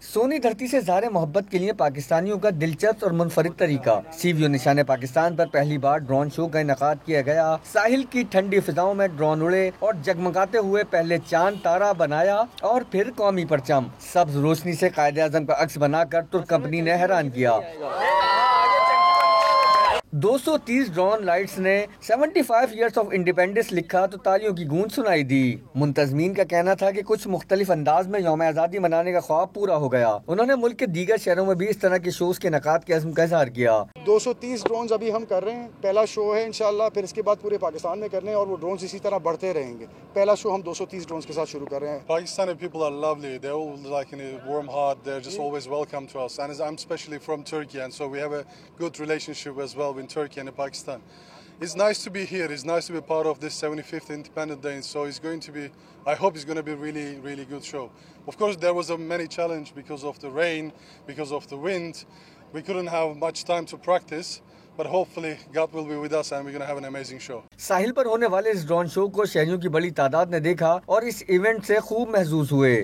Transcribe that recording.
सोनी धरती से ज़ाहिर मोहब्बत के लिए पाकिस्तानियों का दिलचस्प और मुनफरिद तरीका। सीवीओ निशाने पाकिस्तान पर पहली बार ड्रोन शो का इनेकाद किया गया। साहिल की ठंडी फिजाओं में ड्रोन उड़े और जगमगाते हुए पहले चांद तारा बनाया और फिर कौमी परचम सब्ज रोशनी से कायदे आज़म का अक्स बनाकर तुर्क कंपनी ने हैरान किया। 230 ड्रोन लाइट्स ने 75 ईयर्स ऑफ इंडिपेंडेंस लिखा तो तालियों की गूंज सुनाई दी। मुंतजमीन का कहना था कि कुछ मुख्तलिफ अंदाज में यौम आज़ादी मनाने का ख्वाब पूरा हो गया। उन्होंने मुल्क के दीगर शहरों में भी इस तरह के शोज के इनेकाद के अज़्म का इज़हार किया। 230 ड्रोन अभी हम कर रहे हैं, पहला शो है इंशाल्लाह, फिर इसके बाद पूरे पाकिस्तान में करने हैं और वो ड्रोन इसी तरह बढ़ते रहेंगे। पहला शो हम 230 ड्रोन के साथ शुरू कर रहे हैं। Pakistani people are lovely. They're all like in a warm heart. They're just always welcome to us. And I'm especially from Turkey, and so we have a good relationship as well with Turkey and Pakistan. It's nice to be here. It's nice to be part of this 75th Independence Day. So it's going to be, I hope it's going to be really, really good show. Of course, there was a many challenge because of the rain, because of the wind. We couldn't have much time to practice. But hopefully God will be with us and we're going to have an amazing show. साहिल पर होने वाले इस drone show को शहरियों की बड़ी तादाद ने देखा और इस इवेंट से खूब महसूस हुए।